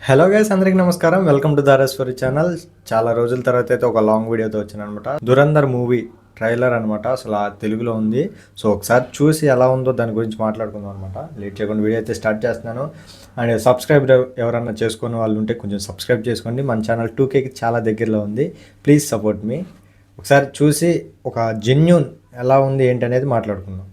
Hello guys, అందరికి నమస్కారం. Welcome to Dhareshwari channel. చాలా రోజుల తర్వాత అయితే ఒక లాంగ్ వీడియోతో వచ్చాను అనమాట. దురంధర్ మూవీ ట్రైలర్ అనమాట. అసలు ఆ తెలుగులో ఉంది. సో ఒకసారి చూసి ఎలా ఉందో దాని గురించి మాట్లాడుకుందాం అనమాట. లేట్ చేయకుండా వీడియో అయితే స్టార్ట్ చేస్తున్నాను. అండ్ సబ్స్క్రైబ్ ఎవరన్నా చేసుకునే వాళ్ళు ఉంటే కొంచెం సబ్స్క్రైబ్ చేసుకోండి. మన ఛానల్ 2Kకి చాలా దగ్గరలో ఉంది. ప్లీజ్ సపోర్ట్ మీ. ఒకసారి చూసి ఒక జెన్యూన్ ఎలా ఉంది ఏంటి అనేది మాట్లాడుకుందాం.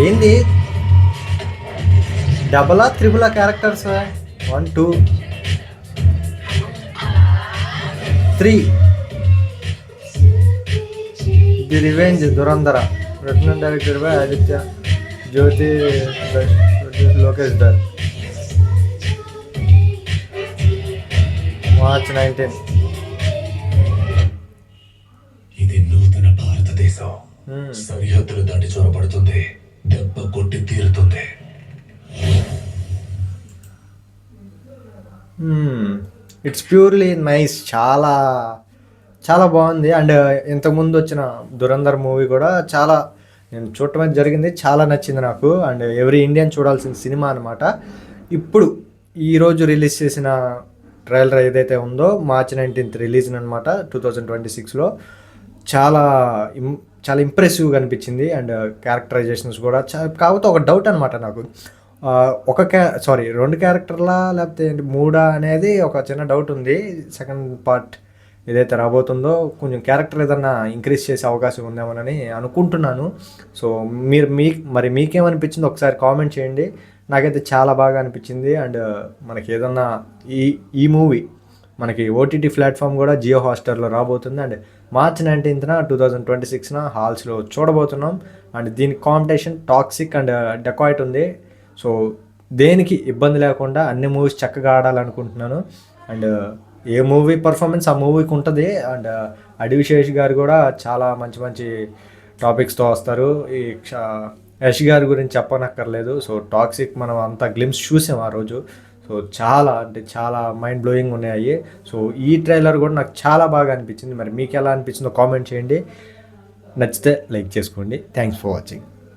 ఏంది డబలా త్రిబులా characters 1 2 3 the revenge Dhurandhar written and directed by Aditya Jyoti Lokesh Dhar. March 19. ఇది నూతన భారతదేశం. సరిహద్దులు దాటి చొరబడుతుంది. దెబ్బ కొట్టి తీరుతుంది. It's purely nice. చాలా చాలా బాగుంది. అండ్ ఇంతకుముందు వచ్చిన దురంధర్ మూవీ కూడా చాలా నేను చూడటం జరిగింది. చాలా నచ్చింది నాకు. అండ్ ఎవ్రీ ఇండియన్ చూడాల్సిన సినిమా అనమాట. ఇప్పుడు ఈరోజు రిలీజ్ చేసిన ట్రైలర్ ఏదైతే ఉందో మార్చ్ 19 రిలీజ్ అనమాట 2026లో. చాలా చాలా ఇంప్రెసివ్గా అనిపించింది. అండ్ క్యారెక్టరైజేషన్స్ కూడా కాకపోతే ఒక డౌట్ అనమాట నాకు. రెండు క్యారెక్టర్లా లేకపోతే మూడా అనేది ఒక చిన్న డౌట్ ఉంది. సెకండ్ పార్ట్ ఏదైతే రాబోతుందో కొంచెం క్యారెక్టర్ ఏదన్నా ఇంక్రీజ్ చేసే అవకాశం ఉందేమోనని అనుకుంటున్నాను. సో మీకేమనిపించింది ఒకసారి కామెంట్ చేయండి. నాకైతే చాలా బాగా అనిపించింది. అండ్ మనకి ఏదన్నా ఈ మూవీ మనకి ఓటీటీ ప్లాట్ఫామ్ కూడా జియో హాట్‌స్టార్లో రాబోతుంది. అండ్ మార్చ్ 19న 2026న హాల్స్లో చూడబోతున్నాం. అండ్ దీని కాంపిటీషన్ టాక్సిక్ అండ్ డెకాయిట్ ఉంది. సో దేనికి ఇబ్బంది లేకుండా అన్ని మూవీస్ చక్కగా ఆడాలనుకుంటున్నాను. అండ్ ఏ మూవీ పర్ఫార్మెన్స్ ఆ మూవీకి ఉంటుంది. అండ్ అడివిశేష్ గారు కూడా చాలా మంచి మంచి టాపిక్స్తో వస్తారు. ఈ యష్ గారి గురించి చెప్పనక్కర్లేదు. సో టాక్సిక్ మనం అంతా గ్లిమ్స్ చూసాం ఆ రోజు. సో చాలా అంటే చాలా మైండ్ బ్లోయింగ్ ఉన్నాయి. సో ఈ ట్రైలర్ కూడా నాకు చాలా బాగా అనిపించింది. మరి మీకు ఎలా అనిపించిందో కామెంట్ చేయండి. నచ్చితే లైక్ చేసుకోండి. Thanks for watching.